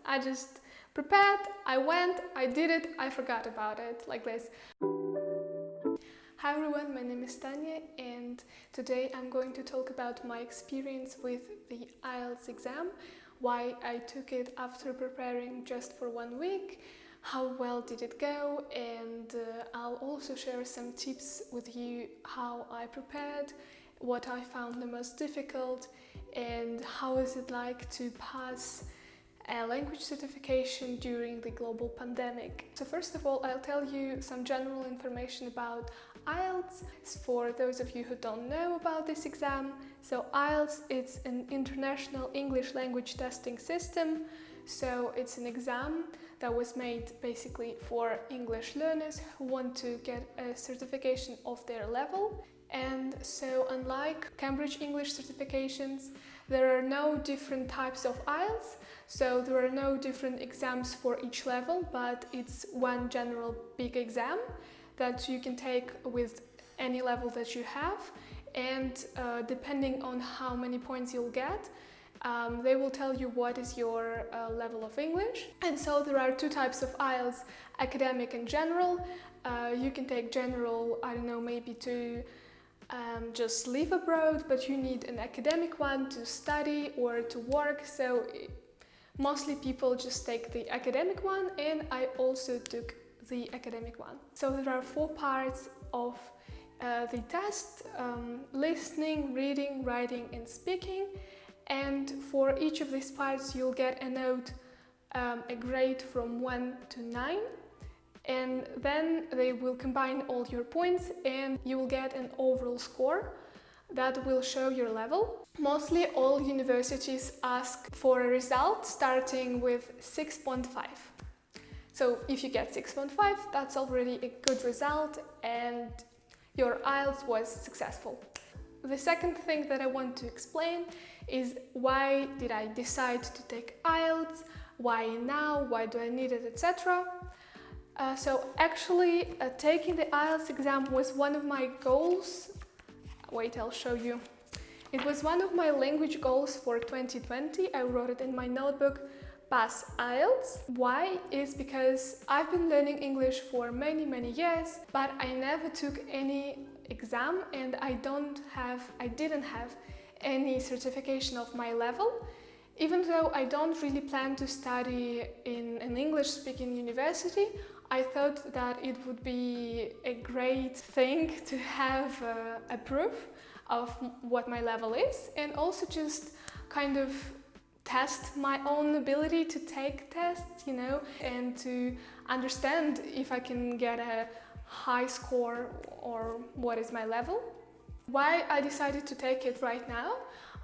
I just prepared, I went, I did it, I forgot about it, like this. Hi everyone, my name is Tanya and today I'm going to talk about my experience with the IELTS exam, why I took it after preparing just for 1 week, how well did it go, and I'll also share some tips with you how I prepared, what I found the most difficult, and how is it like to pass a language certification during the global pandemic. So first of all, I'll tell you some general information about IELTS for those of you who don't know about this exam. So IELTS, it's an international English language testing system. So it's an exam that was made basically for English learners who want to get a certification of their level. And so unlike Cambridge English certifications, there are no different types of IELTS, so there are no different exams for each level, but it's one general big exam that you can take with any level that you have, and depending on how many points you'll get, they will tell you what is your level of English. And so there are two types of IELTS, academic and general. You can take general, I don't know, maybe to just live abroad, but you need an academic one to study or to work, so mostly people just take the academic one, and I also took the academic one. So there are 4 parts of the test: listening, reading, writing and speaking, and for each of these parts you'll get a note, a grade from 1 to 9. And then they will combine all your points and you will get an overall score that will show your level. Mostly all universities ask for a result starting with 6.5. So if you get 6.5, that's already a good result and your IELTS was successful. The second thing that I want to explain is why did I decide to take IELTS, why now, why do I need it, etc. So actually taking the IELTS exam was one of my goals. Wait, I'll show you. It was one of my language goals for 2020. I wrote it in my notebook, pass IELTS. Why? Is because I've been learning English for many years, but I never took any exam and I didn't have any certification of my level. Even though I don't really plan to study in an English-speaking university, I thought that it would be a great thing to have a proof of what my level is, and also just kind of test my own ability to take tests, you know, and to understand if I can get a high score or what is my level. Why I decided to take it right now?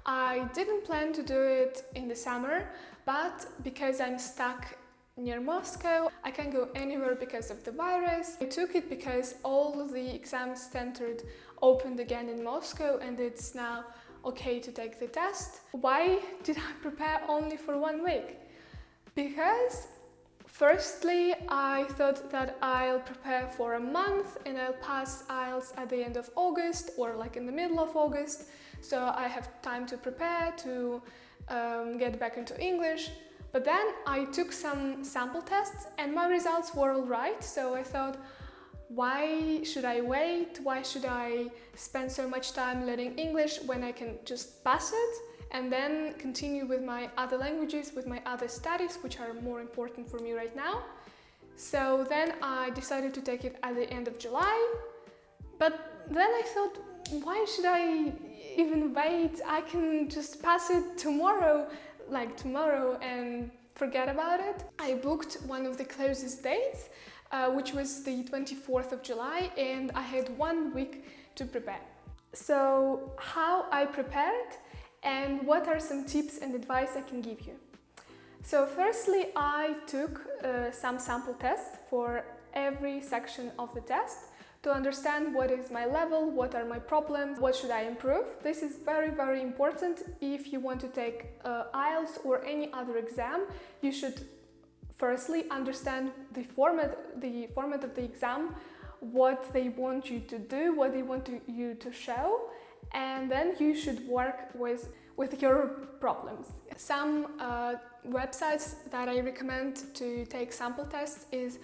I didn't plan to do it in the summer, but because I'm stuck near Moscow, I can't go anywhere because of the virus. I took it because all of the exam centers opened again in Moscow and it's now okay to take the test. Why did I prepare only for 1 week? Because firstly, I thought that I'll prepare for a month and I'll pass IELTS at the end of August or like in the middle of August, so I have time to prepare to get back into English. But then I took some sample tests and my results were all right, so I thought, why should I wait? Why should I spend so much time learning English when I can just pass it and then continue with my other languages, with my other studies, which are more important for me right now? So then I decided to take it at the end of July, but then I thought, why should I even wait? I can just pass it tomorrow and forget about it. I booked one of the closest dates, which was the 24th of July, and I had 1 week to prepare. So how I prepared and what are some tips and advice I can give you. So firstly, I took some sample tests for every section of the test to understand what is my level, what are my problems, what should I improve. This is very important. If you want to take IELTS or any other exam, you should firstly understand the format of the exam, what they want you to do, what they want you to show, and then you should work with with your problems. Some websites that I recommend to take sample tests is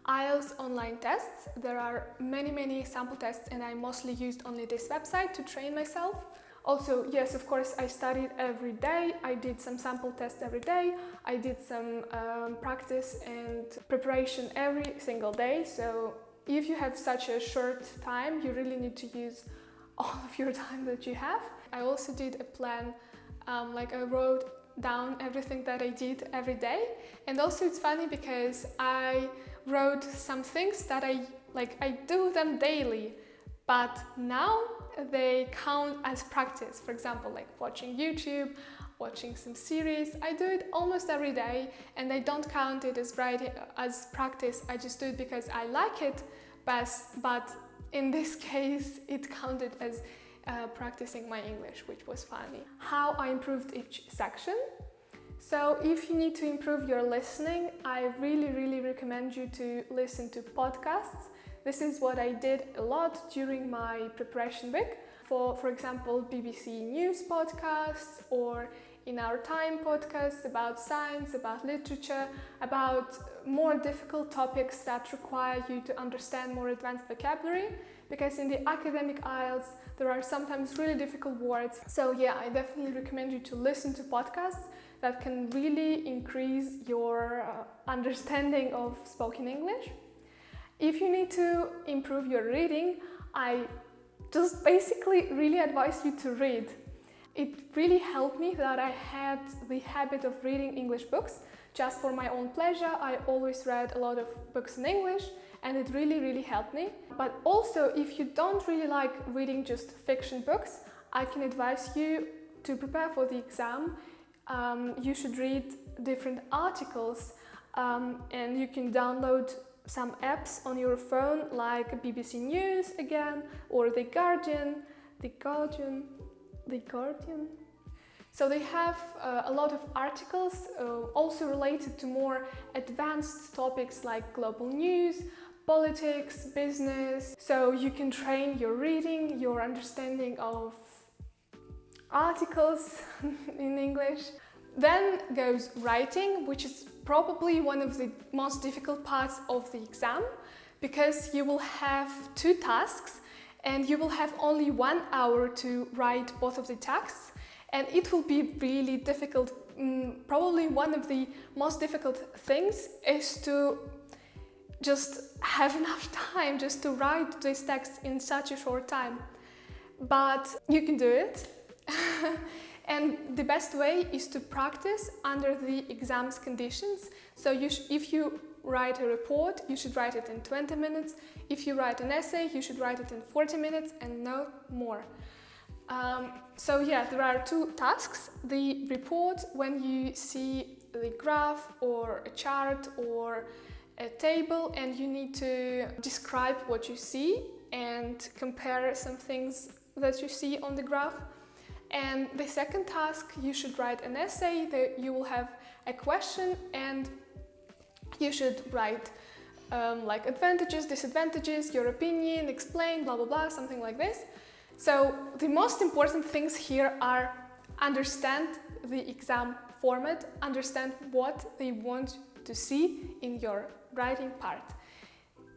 IELTS online tests. There are many sample tests, and I mostly used only this website to train myself. Also, yes, of course, I studied every day. I did some sample tests every day. I did some practice and preparation every single day. So if you have such a short time, you really need to use all of your time that you have. I also did a plan, like I wrote down everything that I did every day. And also it's funny because I wrote some things that I do them daily, but now they count as practice. For example, like watching YouTube, watching some series. I do it almost every day, and I don't count it as writing as practice. I just do it because I like it, but in this case it counted as practicing my English, which was funny. How I improved each section. So if you need to improve your listening, I really recommend you to listen to podcasts. This is what I did a lot during my preparation week. For example, BBC News podcasts, or In Our Time podcasts about science, about literature, about more difficult topics that require you to understand more advanced vocabulary. Because in the academic IELTS, there are sometimes really difficult words. So yeah, I definitely recommend you to listen to podcasts that can really increase your understanding of spoken English. If you need to improve your reading, I just basically really advise you to read. It really helped me that I had the habit of reading English books just for my own pleasure. I always read a lot of books in English, and it really helped me. But also, if you don't really like reading just fiction books, I can advise you to prepare for the exam. You should read different articles, and you can download some apps on your phone, like BBC News again, or The Guardian. So they have a lot of articles also related to more advanced topics like global news, politics, business. So you can train your reading, your understanding of articles in English. Then goes writing, which is probably one of the most difficult parts of the exam, because you will have 2 tasks and you will have only 1 hour to write both of the tasks, and it will be really difficult. Probably one of the most difficult things is to just have enough time just to write this text in such a short time. But you can do it. And the best way is to practice under the exam's conditions. So if you write a report, you should write it in 20 minutes. If you write an essay, you should write it in 40 minutes and no more. So yeah, there are 2 tasks. The report, when you see the graph or a chart or a table, and you need to describe what you see and compare some things that you see on the graph. And the second task, you should write an essay. That you will have a question, and you should write like advantages, disadvantages, your opinion, explain, blah blah blah, something like this. So the most important things here are understand the exam format, understand what they want to see in your writing part.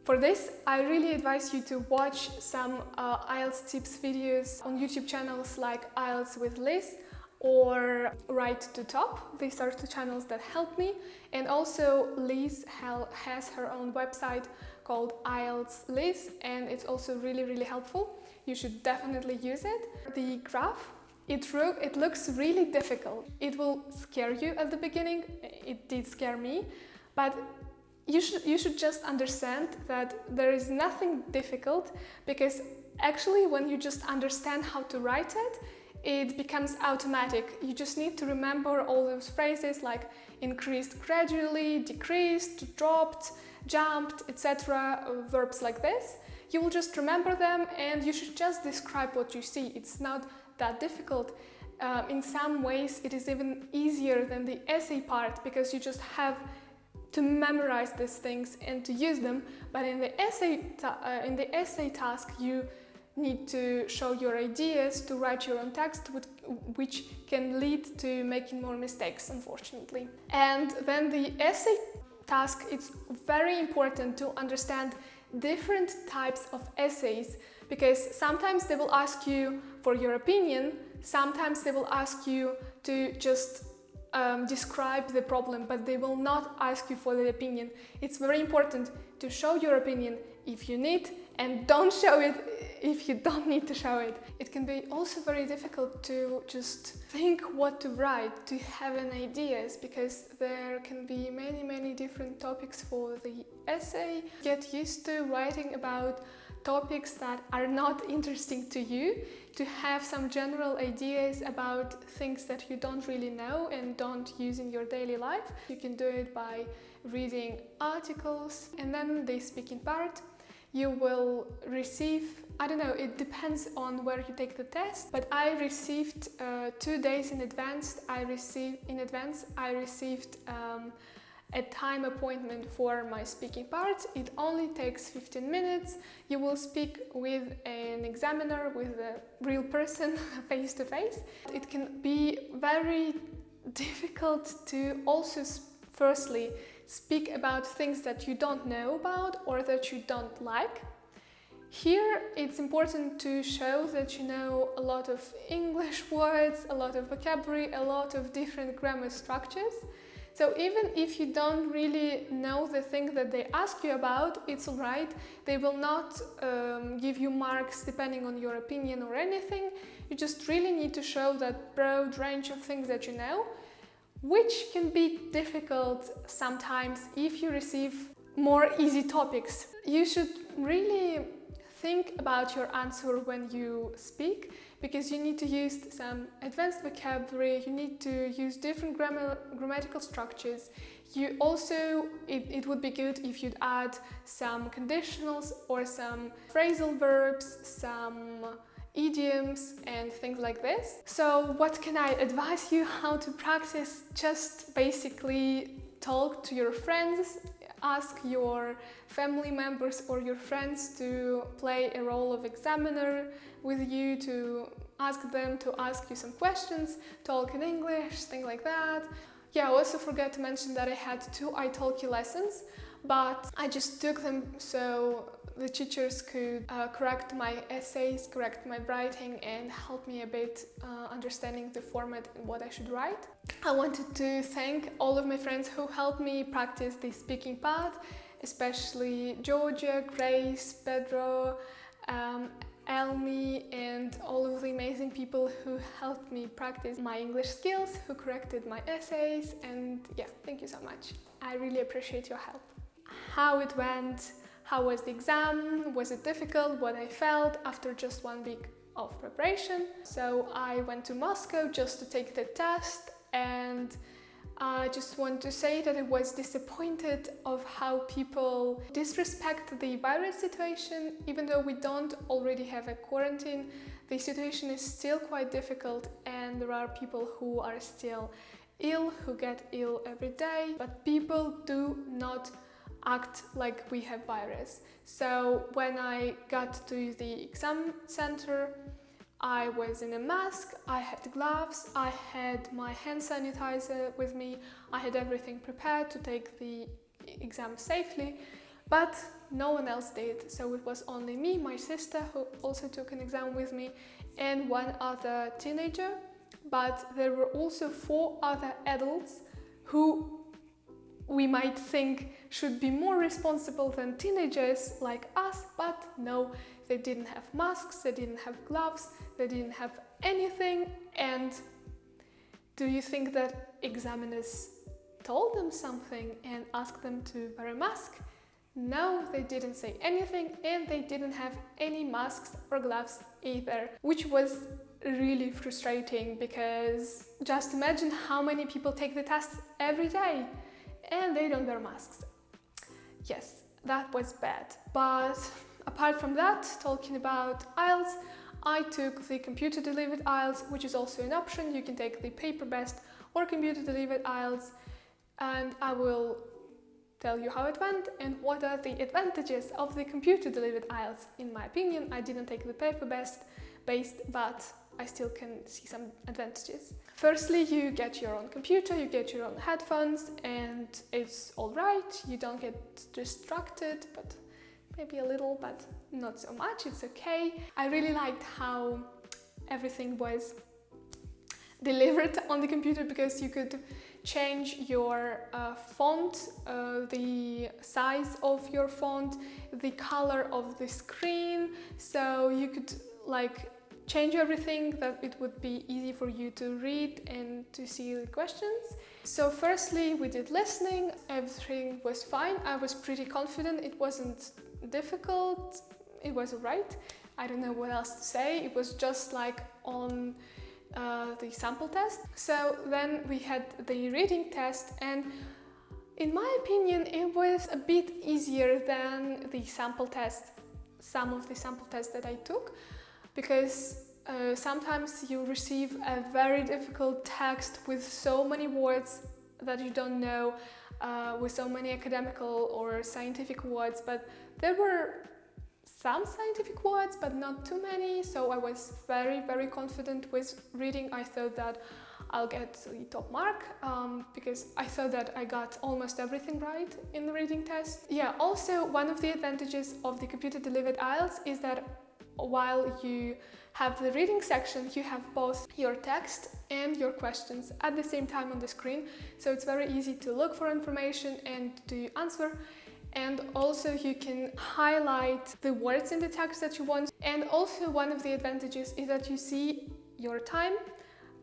For this, I really advise you to watch some IELTS tips videos on YouTube channels like IELTS with Liz or Right to Top. These are 2 channels that help me. And also Liz has her own website called IELTS Liz, and it's also really helpful. You should definitely use it. The graph, it looks really difficult. It will scare you at the beginning. It did scare me, but you should just understand that there is nothing difficult, because actually when you just understand how to write it, it becomes automatic. You just need to remember all those phrases like increased gradually, decreased, dropped, jumped, etc. Verbs like this. You will just remember them, and you should just describe what you see. It's not that difficult. In some ways it is even easier than the essay part, because you just have to memorize these things and to use them. But in the essay task, you need to show your ideas, to write your own text, which can lead to making more mistakes, unfortunately. And then the essay task, it's very important to understand different types of essays, because sometimes they will ask you for your opinion, sometimes they will ask you to just describe the problem, but they will not ask you for the opinion. It's very important to show your opinion if you need, and don't show it if you don't need to show it. It can be also very difficult to just think what to write, to have an ideas, because there can be many different topics for the essay. Get used to writing about topics that are not interesting to you, to have some general ideas about things that you don't really know and don't use in your daily life. You can do it by reading articles, and then the speaking part. You will receive, I don't know, it depends on where you take the test, but I received 2 days in advance, I received a time appointment for my speaking part. It only takes 15 minutes. You will speak with an examiner, with a real person, face to face. It can be very difficult to also firstly speak about things that you don't know about or that you don't like. Here it's important to show that you know a lot of English words, a lot of vocabulary, a lot of different grammar structures. So even if you don't really know the thing that they ask you about, it's alright. They will not give you marks depending on your opinion or anything. You just really need to show that broad range of things that you know, which can be difficult sometimes if you receive more easy topics. You should really think about your answer when you speak, because you need to use some advanced vocabulary, you need to use different grammatical structures. You also, it would be good if you'd add some conditionals or some phrasal verbs, some idioms and things like this. So what can I advise you how to practice? Just basically talk to your friends, ask your family members or your friends to play a role of examiner with you, to ask them to ask you some questions, talk in English, things like that. Yeah, I also forgot to mention that I had 2 italki lessons, but I just took them so the teachers could correct my essays, correct my writing, and help me a bit understanding the format and what I should write. I wanted to thank all of my friends who helped me practice the speaking part, especially Georgia, Grace, Pedro, Elmi, and all of the amazing people who helped me practice my English skills, who corrected my essays, and yeah, thank you so much. I really appreciate your help. How it went, how was the exam, was it difficult, what I felt after just 1 week of preparation. So I went to Moscow just to take the test, and I just want to say that I was disappointed of how people disrespect the virus situation. Even though we don't already have a quarantine, the situation is still quite difficult, and there are people who are still ill, who get ill every day, but people do not act like we have virus. So when I got to the exam center, I was in a mask, I had gloves, I had my hand sanitizer with me, I had everything prepared to take the exam safely, but no one else did. So it was only me, my sister, who also took an exam with me, and 1 other teenager, but there were also 4 other adults who we might think should be more responsible than teenagers like us, but no, they didn't have masks, they didn't have gloves, they didn't have anything. And do you think that examiners told them something and asked them to wear a mask? No, they didn't say anything, and they didn't have any masks or gloves either, which was really frustrating, because just imagine how many people take the test every day and they don't wear masks. Yes, that was bad. But apart from that, talking about IELTS, I took the computer delivered IELTS, which is also an option. You can take the paper-based or computer delivered IELTS, and I will tell you how it went and what are the advantages of the computer-delivered IELTS. In my opinion, I didn't take the paper-based, but I still can see some advantages. Firstly, you get your own computer, you get your own headphones, and it's all right. You don't get distracted, but maybe a little, but not so much. It's okay. I really liked how everything was delivered on the computer, because you could change your font, the size of your font, the color of the screen, so you could like change everything that it would be easy for you to read and to see the questions. So firstly, we did listening, everything was fine. I was pretty confident, it wasn't difficult, it was alright. I don't know what else to say, it was just like on the sample test. So then we had the reading test, and in my opinion it was a bit easier than the sample test, some of the sample tests that I took, because sometimes you receive a very difficult text with so many words that you don't know, with so many academical or scientific words, but there were some scientific words, but not too many, so I was very confident with reading. I thought that I'll get the top mark, because I thought that I got almost everything right in the reading test. Yeah, also one of the advantages of the computer-delivered IELTS is that while you have the reading section, you have both your text and your questions at the same time on the screen, so it's very easy to look for information and to answer. And also you can highlight the words in the text that you want. And also one of the advantages is that you see your time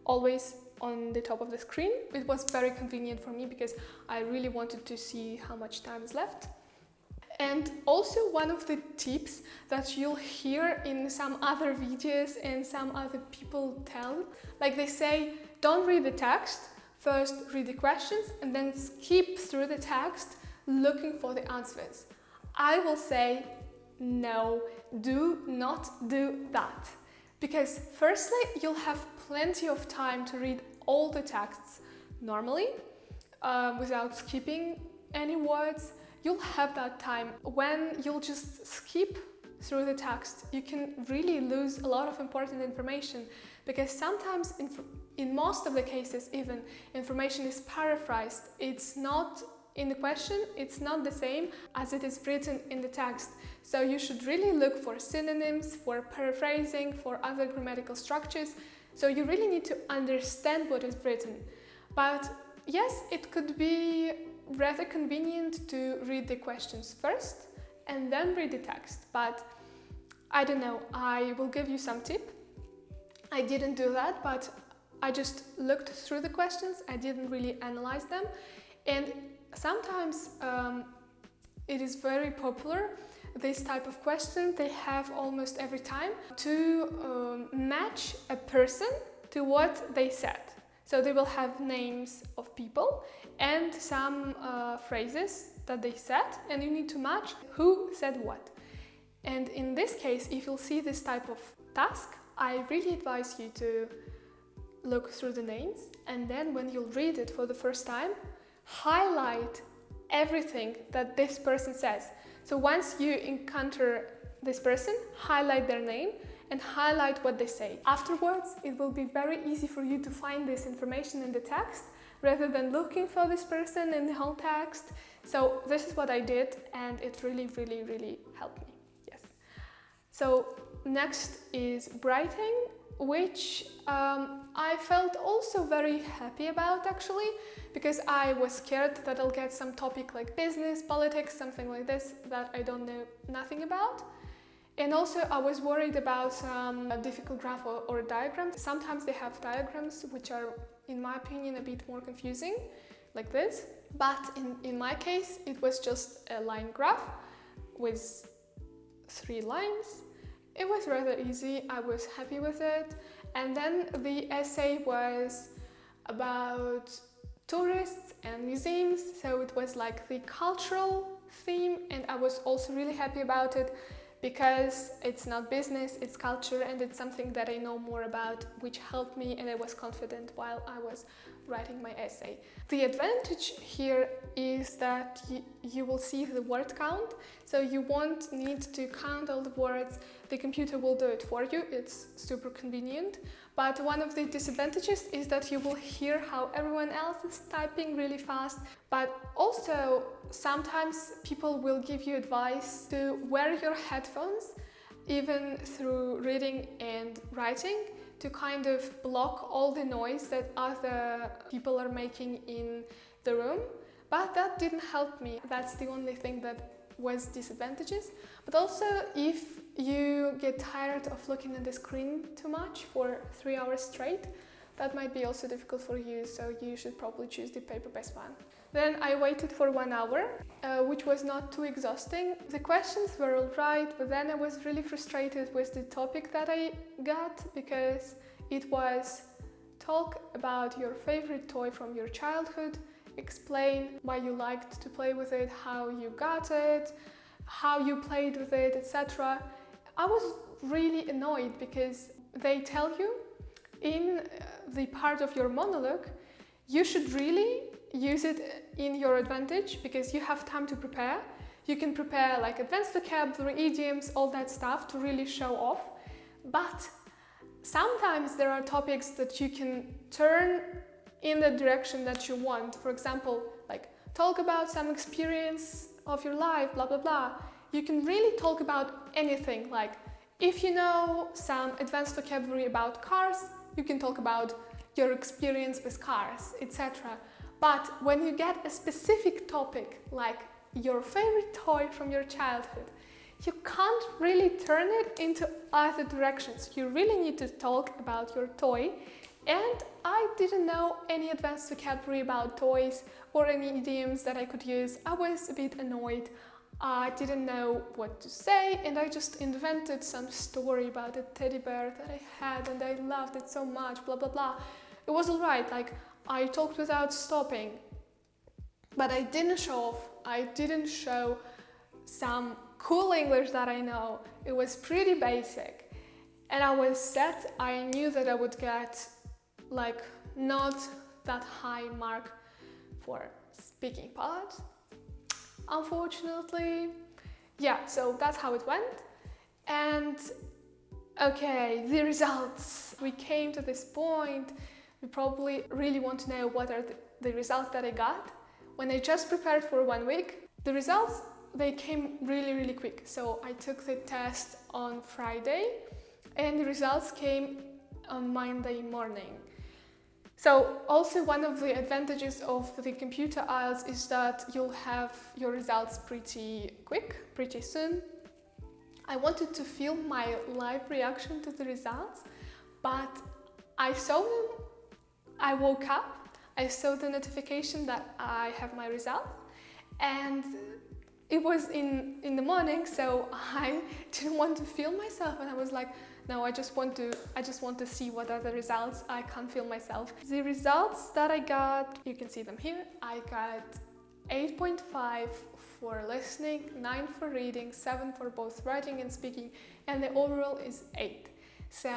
always on the top of the screen. It was very convenient for me because I really wanted to see how much time is left. And also one of the tips that you'll hear in some other videos and some other people tell, like they say, don't read the text, first read the questions and then skip through the text looking for the answers. I will say no, do not do that, because firstly you'll have plenty of time to read all the texts normally without skipping any words. You'll have that time. When you'll just skip through the text, you can really lose a lot of important information, because sometimes in most of the cases even information is paraphrased. It's not in the question, it's not the same as it is written in the text. So you should really look for synonyms, for paraphrasing, for other grammatical structures. So you really need to understand what is written. But yes, it could be rather convenient to read the questions first and then read the text. But I don't know, I will give you some tip. I didn't do that, but I just looked through the questions. I didn't really analyze them. And sometimes it is very popular, this type of question they have almost every time, to match a person to what they said. So they will have names of people and some phrases that they said, and you need to match who said what. And in this case, if you'll see this type of task, I really advise you to look through the names, and then when you'll read it for the first time, highlight everything that this person says. So once you encounter this person, highlight their name and highlight what they say. Afterwards, it will be very easy for you to find this information in the text rather than looking for this person in the whole text. So this is what I did, and it really helped me. Yes. So next is writing, which I felt also very happy about actually, because I was scared that I'll get some topic like business, politics, something like this that I don't know nothing about. And also I was worried about some difficult graph or diagrams. Sometimes they have diagrams which are, in my opinion, a bit more confusing, like this. But in my case, it was just a line graph with 3 lines. It was rather easy, I was happy with it. And then the essay was about tourists and museums, so it was like the cultural theme, and I was also really happy about it because it's not business, it's culture, and it's something that I know more about, which helped me, and I was confident while I was writing my essay. The advantage here is that you will see the word count, so you won't need to count all the words. The computer will do it for you. It's super convenient. But one of the disadvantages is that you will hear how everyone else is typing really fast. But also, sometimes people will give you advice to wear your headphones, even through reading and writing, to kind of block all the noise that other people are making in the room. But that didn't help me. That's the only thing that was disadvantages. But also, if you get tired of looking at the screen too much for 3 hours straight, that might be also difficult for you, so you should probably choose the paper-based one. Then I waited for 1 hour, which was not too exhausting. The questions were all right, but then I was really frustrated with the topic that I got, because it was talk about your favorite toy from your childhood, explain why you liked to play with it, how you got it, how you played with it, etc. I was really annoyed because they tell you in the part of your monologue, you should really use it in your advantage because you have time to prepare. You can prepare like advanced vocabulary, idioms, all that stuff to really show off. But sometimes there are topics that you can turn in the direction that you want. For example, like talk about some experience of your life, blah, blah, blah. You can really talk about anything. Like if you know some advanced vocabulary about cars, you can talk about your experience with cars, etc. But when you get a specific topic, like your favorite toy from your childhood, you can't really turn it into other directions. You really need to talk about your toy. And I didn't know any advanced vocabulary about toys or any idioms that I could use. I was a bit annoyed. I didn't know what to say, and I just invented some story about a teddy bear that I had and I loved it so much, blah, blah, blah. It was all right, like I talked without stopping, but I didn't show off. I didn't show some cool English that I know. It was pretty basic. And I was set. I knew that I would get like not that high mark for speaking part. Unfortunately, yeah, so that's how it went. And okay, the results. We came to this point. We probably really want to know what are the results that I got. When I just prepared for 1 week, the results, they came really, really quick. So I took the test on Friday and the results came on Monday morning. So also one of the advantages of the computer IELTS is that you'll have your results pretty quick, pretty soon. I wanted to film my live reaction to the results, but I saw them. I woke up, I saw the notification that I have my result, and it was in the morning, so I didn't want to film myself, and I was like, no, I just want to see what are the results. I can't film myself. The results that I got, you can see them here. I got 8.5 for listening, 9 for reading, 7 for both writing and speaking, and the overall is 8. So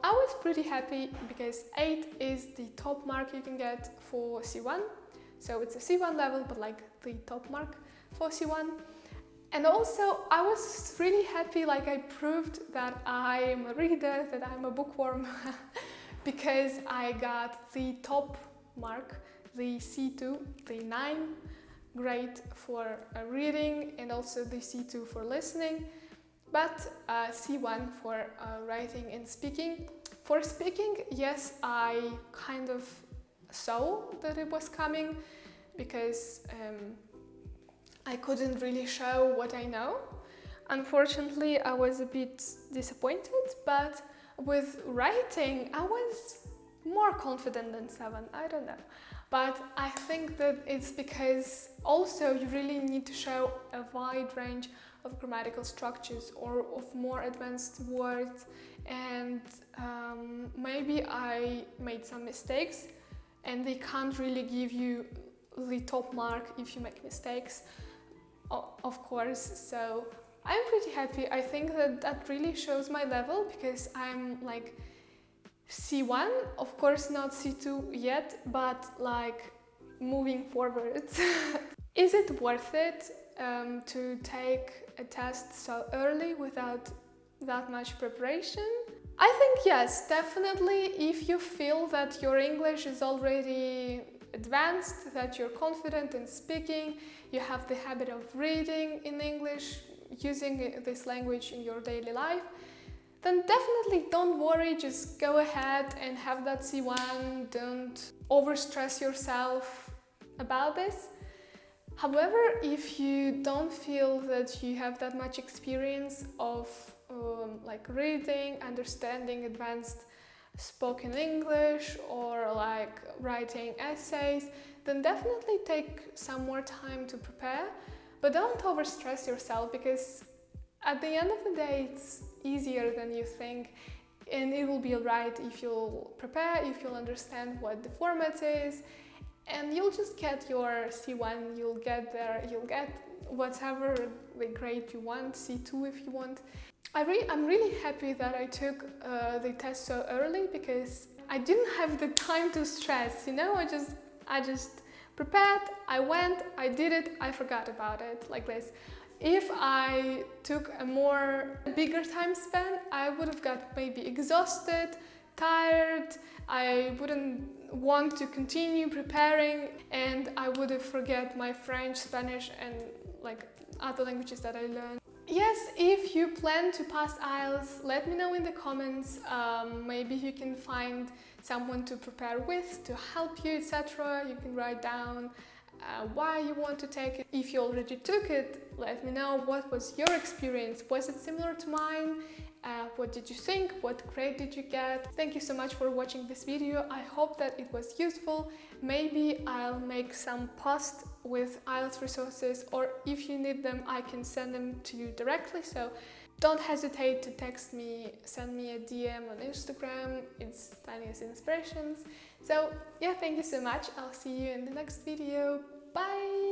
I was pretty happy because 8 is the top mark you can get for C1. So it's a C1 level, but like the top mark for C1. And also I was really happy, like I proved that I am a reader, that I'm a bookworm, because I got the top mark, the C2, the 9 grade for reading, and also the C2 for listening, but C1 for writing and speaking. For speaking, yes, I kind of saw that it was coming, because I couldn't really show what I know. Unfortunately, I was a bit disappointed, but with writing, I was more confident than 7, I don't know. But I think that it's because also you really need to show a wide range of grammatical structures or of more advanced words, and maybe I made some mistakes and they can't really give you the top mark if you make mistakes, of course. So I'm pretty happy. I think that that really shows my level, because I'm like C1, of course not C2 yet, but like moving forwards. Is it worth it to take a test so early without that much preparation? I think yes, definitely. If you feel that your English is already advanced, that you're confident in speaking, you have the habit of reading in English, using this language in your daily life, then definitely don't worry, just go ahead and have that C1, don't overstress yourself about this. However, if you don't feel that you have that much experience of like reading, understanding advanced spoken English or like writing essays, then definitely take some more time to prepare, but don't overstress yourself, because at the end of the day it's easier than you think, and it will be alright if you'll prepare, if you'll understand what the format is, and you'll just get your C1, you'll get there, you'll get whatever the grade you want, C2 if you want. I'm really happy that I took the test so early, because I didn't have the time to stress, you know, I just prepared, I went, I did it, I forgot about it, like this. If I took a bigger time span, I would have got maybe exhausted, tired, I wouldn't want to continue preparing, and I would have forget my French, Spanish and like other languages that I learned. Yes, if you plan to pass IELTS, let me know in the comments. Maybe you can find someone to prepare with, to help you, etc. You can write down why you want to take it. If you already took it, let me know what was your experience. Was it similar to mine? What did you think? What grade did you get? Thank you so much for watching this video. I hope that it was useful. Maybe I'll make some posts with IELTS resources, or if you need them, I can send them to you directly. So don't hesitate to text me, send me a DM on Instagram. It's Tanya's Inspirations. So yeah, thank you so much. I'll see you in the next video. Bye!